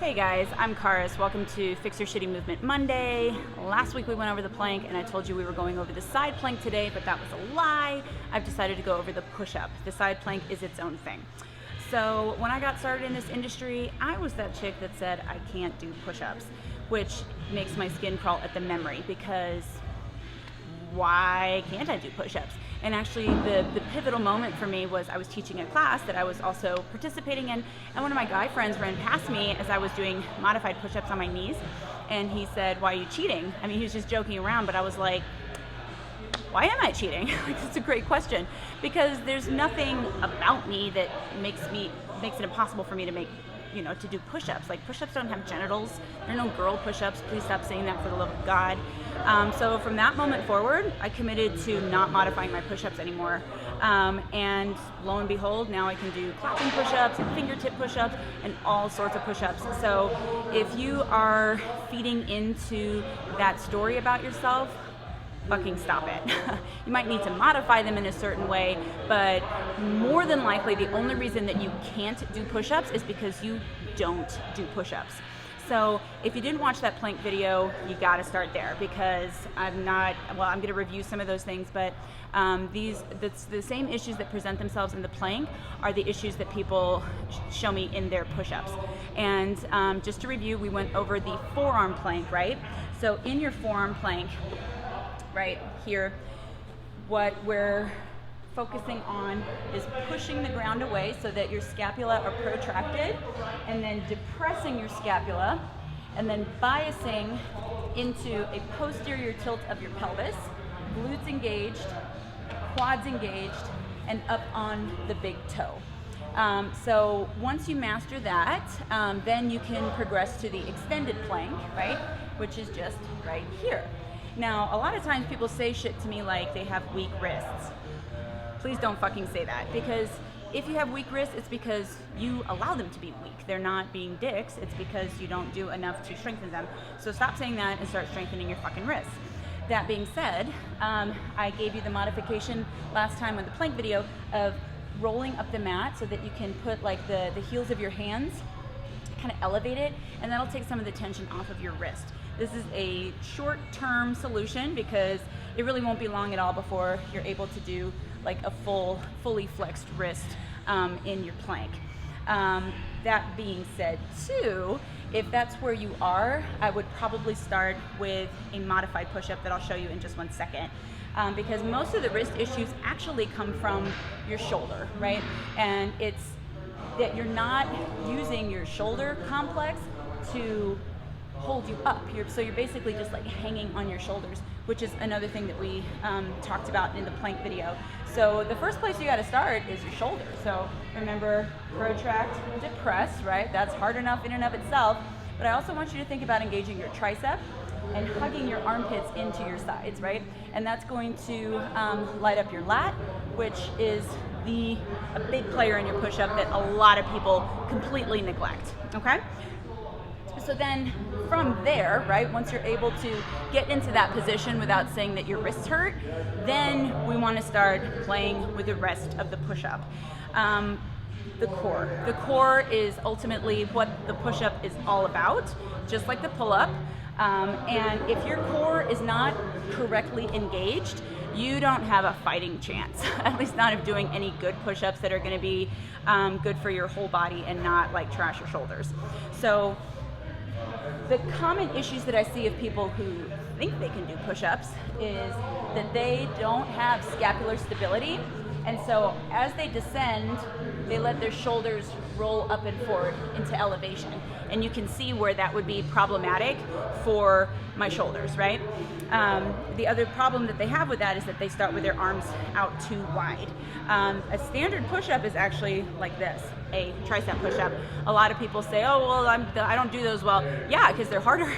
Hey guys, I'm Karis. Welcome to Fix Your Shitty Movement Monday. Last week we went over the plank and I told you we were going over the side plank today, but that was a lie. I've decided to go over the push-up. The side plank is its own thing. So when I got started in this industry, I was that chick that said I can't do push-ups, which makes my skin crawl at the memory because why can't I do push-ups? And actually the pivotal moment for me was I was teaching a class that I was also participating in, and one of my guy friends ran past me as I was doing modified push-ups on my knees, and he said, "Why are you cheating?" I mean, he was just joking around, but I was like, why am I cheating? It's a great question, because there's nothing about me that makes it impossible for me to to do push-ups. Like, push-ups don't have genitals. There are no girl push-ups. Please stop saying that, for the love of God. So from that moment forward, I committed to not modifying my push-ups anymore. And lo and behold, now I can do clapping push-ups and fingertip push-ups and all sorts of push-ups. So if you are feeding into that story about yourself, fucking stop it. You might need to modify them in a certain way, but more than likely the only reason that you can't do push-ups is because you don't do push-ups. So if you didn't watch that plank video, you got to start there, because I'm going to review some of those things, but the same issues that present themselves in the plank are the issues that people show me in their push-ups. And just to review, we went over the forearm plank, right? So in your forearm plank, right here, what we're focusing on is pushing the ground away so that your scapula are protracted, and then depressing your scapula, and then biasing into a posterior tilt of your pelvis, glutes engaged, quads engaged, and up on the big toe. So once you master that, then you can progress to the extended plank, right, which is just right here. Now, a lot of times people say shit to me like they have weak wrists. Please don't fucking say that, because if you have weak wrists, it's because you allow them to be weak. They're not being dicks, it's because you don't do enough to strengthen them. So stop saying that and start strengthening your fucking wrists. That being said, I gave you the modification last time on the plank video of rolling up the mat so that you can put like the heels of your hands, kind of elevate it, and that'll take some of the tension off of your wrist. This is a short-term solution because it really won't be long at all before you're able to do like a fully flexed wrist in your plank. That being said too, if that's where you are, I would probably start with a modified push-up that I'll show you in just one second. Because most of the wrist issues actually come from your shoulder, right? And it's that you're not using your shoulder complex to hold you up. So you're basically just like hanging on your shoulders, which is another thing that we talked about in the plank video. So the first place you got to start is your shoulder. So remember, protract, depress, right? That's hard enough in and of itself. But I also want you to think about engaging your tricep and hugging your armpits into your sides, right? And that's going to light up your lat, which is a big player in your push-up that a lot of people completely neglect, okay? So then from there, right, once you're able to get into that position without saying that your wrists hurt, then we want to start playing with the rest of the push-up. The core. The core is ultimately what the push-up is all about, just like the pull-up. And if your core is not correctly engaged, you don't have a fighting chance, at least not of doing any good push-ups that are going to be good for your whole body and not like trash your shoulders. So the common issues that I see of people who think they can do push-ups is that they don't have scapular stability, and so as they descend, they let their shoulders roll up and forward into elevation. And you can see where that would be problematic for my shoulders, right? The other problem that they have with that is that they start with their arms out too wide. A standard push-up is actually like this, a tricep push-up. A lot of people say, oh, well, I don't do those well. Yeah, because they're harder.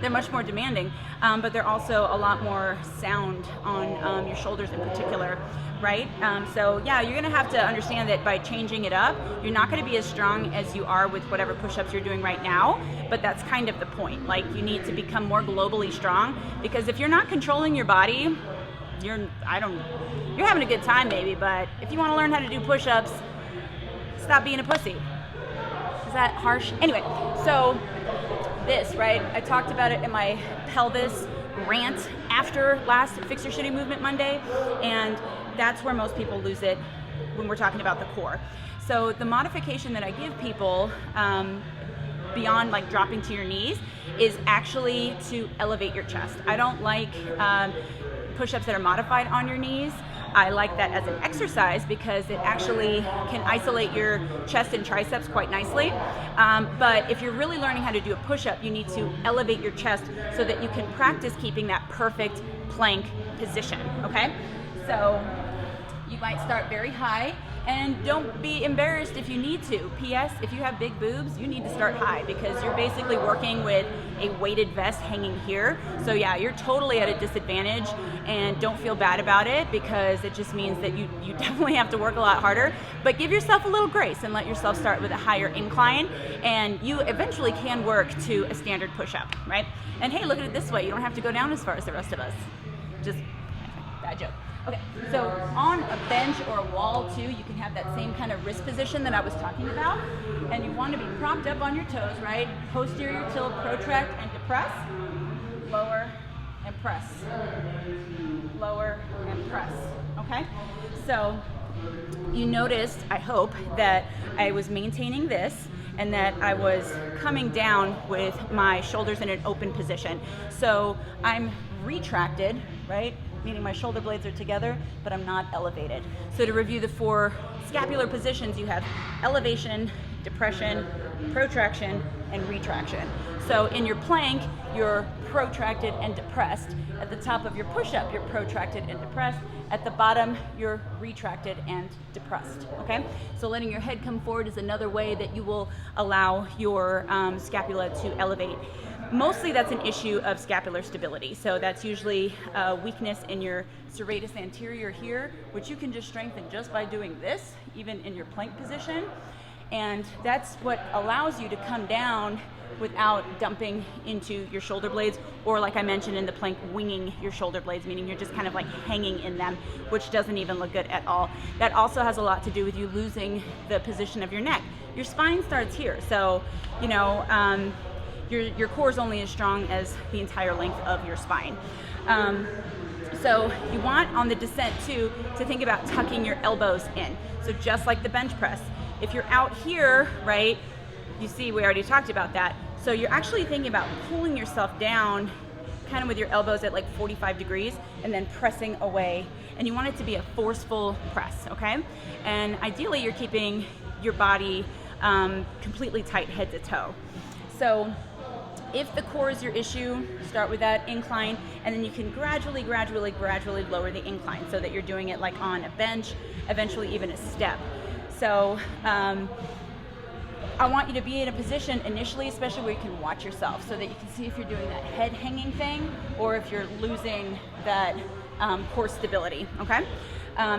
They're much more demanding, but they're also a lot more sound on your shoulders in particular, right? So yeah, you're gonna have to understand that by changing it up, you're not gonna be as strong as you are with whatever push-ups you're doing right now, but that's kind of the point. Like, you need to become more globally strong, because if you're not controlling your body, you're having a good time maybe, but if you wanna learn how to do push-ups, stop being a pussy. Is that harsh? Anyway, so this, right? I talked about it in my pelvis rant after last Fix Your Shitty Movement Monday, and that's where most people lose it when we're talking about the core. So the modification that I give people beyond like dropping to your knees is actually to elevate your chest. I don't like push-ups that are modified on your knees. I like that as an exercise because it actually can isolate your chest and triceps quite nicely. But if you're really learning how to do a push-up, you need to elevate your chest so that you can practice keeping that perfect plank position, okay? So you might start very high, and don't be embarrassed if you need to. P.S. If you have big boobs, you need to start high because you're basically working with a weighted vest hanging here. So yeah, you're totally at a disadvantage, and don't feel bad about it because it just means that you definitely have to work a lot harder. But give yourself a little grace and let yourself start with a higher incline, and you eventually can work to a standard push-up, right? And hey, look at it this way. You don't have to go down as far as the rest of us. Just bad joke. Okay, so on a bench or a wall too, you can have that same kind of wrist position that I was talking about, and you want to be propped up on your toes, right? Posterior tilt, protract and depress, lower and press, lower and press, okay? So you noticed, I hope, that I was maintaining this and that I was coming down with my shoulders in an open position. So I'm retracted, right? Meaning my shoulder blades are together, but I'm not elevated. So to review the 4 scapular positions, you have elevation, depression, protraction, and retraction. So in your plank, you're protracted and depressed. At the top of your push-up, you're protracted and depressed. At the bottom, you're retracted and depressed, okay? So letting your head come forward is another way that you will allow your scapula to elevate. Mostly that's an issue of scapular stability. So that's usually a weakness in your serratus anterior here, which you can just strengthen just by doing this, even in your plank position. And that's what allows you to come down without dumping into your shoulder blades, or like I mentioned in the plank, winging your shoulder blades, meaning you're just kind of like hanging in them, which doesn't even look good at all. That also has a lot to do with you losing the position of your neck. Your spine starts here. So, you know, your core is only as strong as the entire length of your spine. So you want on the descent too to think about tucking your elbows in. So just like the bench press, if you're out here, right, you see we already talked about that. So you're actually thinking about pulling yourself down kind of with your elbows at like 45 degrees and then pressing away. And you want it to be a forceful press, okay? And ideally you're keeping your body completely tight head to toe. So if the core is your issue, start with that incline, and then you can gradually lower the incline so that you're doing it like on a bench, eventually even a step. So I want you to be in a position initially, especially where you can watch yourself so that you can see if you're doing that head hanging thing or if you're losing that core stability, okay?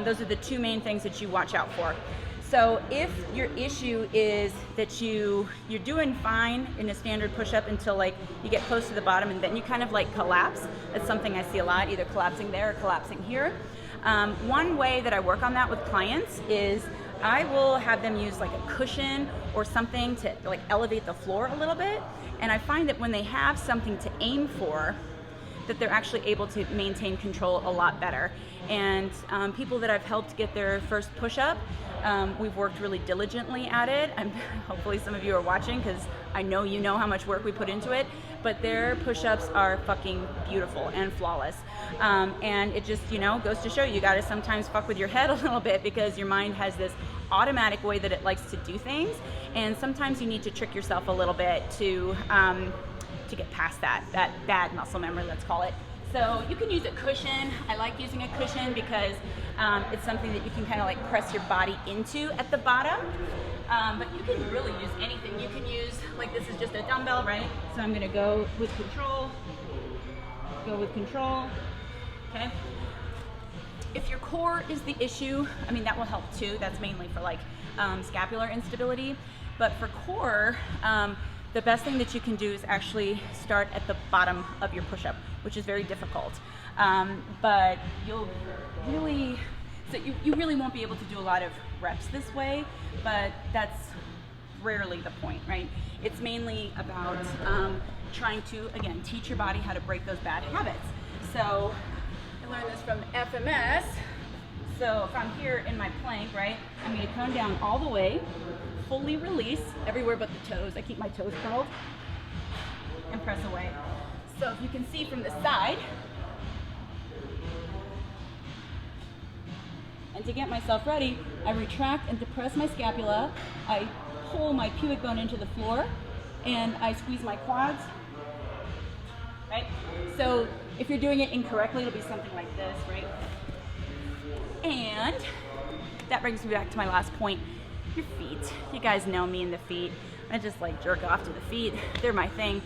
Those are the 2 main things that you watch out for. So if your issue is that you're doing fine in a standard push-up until like you get close to the bottom and then you kind of like collapse, that's something I see a lot, either collapsing there or collapsing here. One way that I work on that with clients is I will have them use like a cushion or something to like elevate the floor a little bit. And I find that when they have something to aim for, that they're actually able to maintain control a lot better. And people that I've helped get their first push-up, we've worked really diligently at it. Hopefully some of you are watching because I know you know how much work we put into it, but their push-ups are fucking beautiful and flawless. And it just, you know, goes to show you gotta sometimes fuck with your head a little bit because your mind has this automatic way that it likes to do things. And sometimes you need to trick yourself a little bit to get past that bad muscle memory, let's call it. So you can use a cushion. I like using a cushion because it's something that you can kind of like press your body into at the bottom. But you can really use anything. You can use, like this is just a dumbbell, right? So I'm gonna go with control, okay? If your core is the issue, I mean, that will help too. That's mainly for like scapular instability. But for core, the best thing that you can do is actually start at the bottom of your push-up, which is very difficult. But you really won't be able to do a lot of reps this way, but that's rarely the point, right? It's mainly about trying to, again, teach your body how to break those bad habits. So I learned this from FMS. So if I'm here in my plank, right, I'm going to come down all the way, fully release everywhere but the toes. I keep my toes curled and press away. So if you can see from the side, and to get myself ready, I retract and depress my scapula. I pull my pubic bone into the floor, and I squeeze my quads, right? So if you're doing it incorrectly, it'll be something like this, right? And that brings me back to my last point, your feet. You guys know me and the feet. I just like jerk off to the feet. They're my thing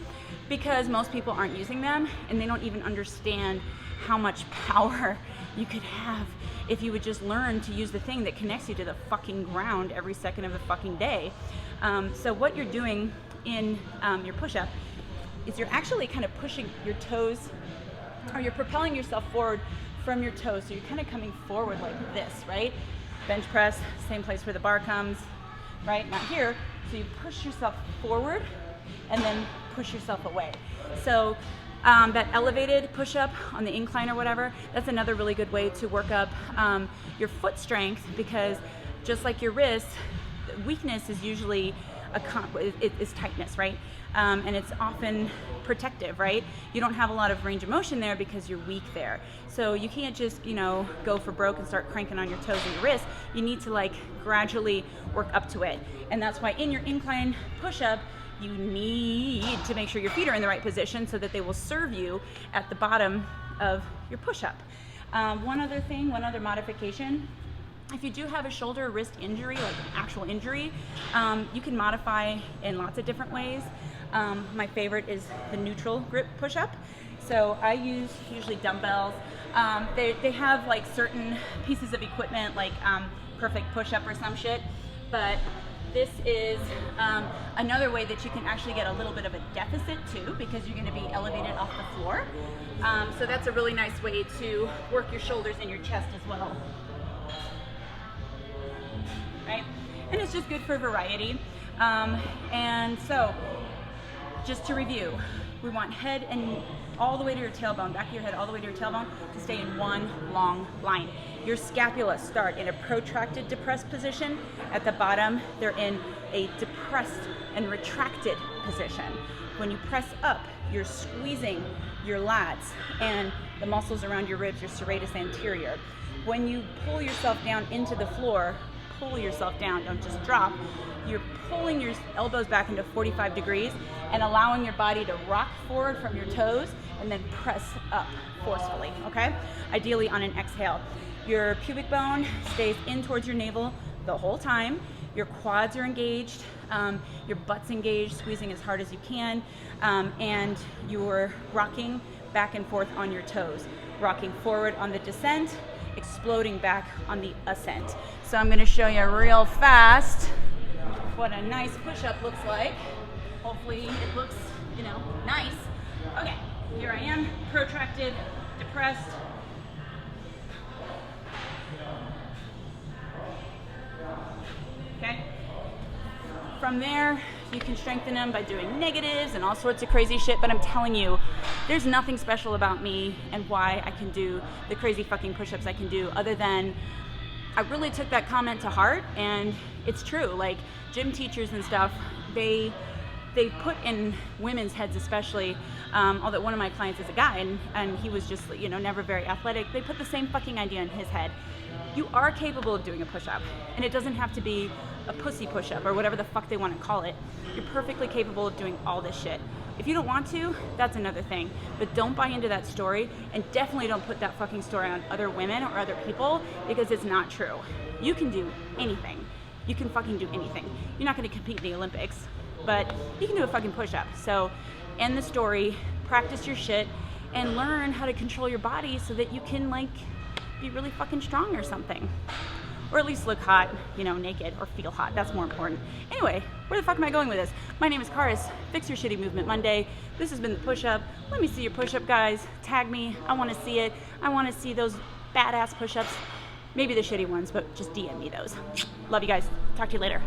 because most people aren't using them and they don't even understand how much power you could have if you would just learn to use the thing that connects you to the fucking ground every second of the fucking day. So what you're doing in your push-up is you're actually kind of pushing your toes, or you're propelling yourself forward from your toes. So you're kind of coming forward like this, right? Bench press, same place where the bar comes, right? Not here. So you push yourself forward and then push yourself away. So that elevated push-up on the incline or whatever, that's another really good way to work up your foot strength, because just like your wrists, weakness is usually is tightness, right? And it's often protective, right? You don't have a lot of range of motion there because you're weak there. So you can't just, you know, go for broke and start cranking on your toes and your wrists. You need to like gradually work up to it. And that's why in your incline push-up, you need to make sure your feet are in the right position so that they will serve you at the bottom of your push-up. One other modification. If you do have a shoulder or wrist injury, like an actual injury, you can modify in lots of different ways. My favorite is the neutral grip push-up. So I use usually dumbbells. They have like certain pieces of equipment like perfect push-up or some shit, but this is another way that you can actually get a little bit of a deficit too, because you're going to be elevated off the floor. So that's a really nice way to work your shoulders and your chest as well. Right? And it's just good for variety. And so, just to review, we want head and all the way to your tailbone, back of your head all the way to your tailbone, to stay in one long line. Your scapula start in a protracted, depressed position. At the bottom, they're in a depressed and retracted position. When you press up, you're squeezing your lats and the muscles around your ribs, your serratus anterior. When you pull yourself down into the floor, pull yourself down, don't just drop. You're pulling your elbows back into 45 degrees and allowing your body to rock forward from your toes and then press up forcefully, okay? Ideally on an exhale. Your pubic bone stays in towards your navel the whole time. Your quads are engaged, your butt's engaged, squeezing as hard as you can, and you're rocking back and forth on your toes, rocking forward on the descent, exploding back on the ascent. So I'm going to show you real fast what a nice push-up looks like. Hopefully it looks, you know, nice. Okay, here I am, protracted, depressed. Okay. From there, you can strengthen them by doing negatives and all sorts of crazy shit, but I'm telling you, there's nothing special about me and why I can do the crazy fucking push-ups I can do, other than I really took that comment to heart, and it's true. Like, gym teachers and stuff, they put in women's heads especially, although one of my clients is a guy and he was just, you know, never very athletic, they put the same fucking idea in his head. You are capable of doing a push-up, and it doesn't have to be a pussy push-up or whatever the fuck they want to call it. You're perfectly capable of doing all this shit. If you don't want to, that's another thing, but don't buy into that story, and definitely don't put that fucking story on other women or other people, because it's not true. You can do anything. You can fucking do anything. You're not going to compete in the Olympics, but you can do a fucking push-up. So end the story, practice your shit, and learn how to control your body so that you can, like, be really fucking strong or something. Or at least look hot, you know, naked, or feel hot. That's more important. Anyway, where the fuck am I going with this? My name is Karis. Fix Your Shitty Movement Monday. This has been the push-up. Let me see your push-up, guys. Tag me. I want to see it. I want to see those badass push-ups. Maybe the shitty ones, but just DM me those. Love you guys. Talk to you later.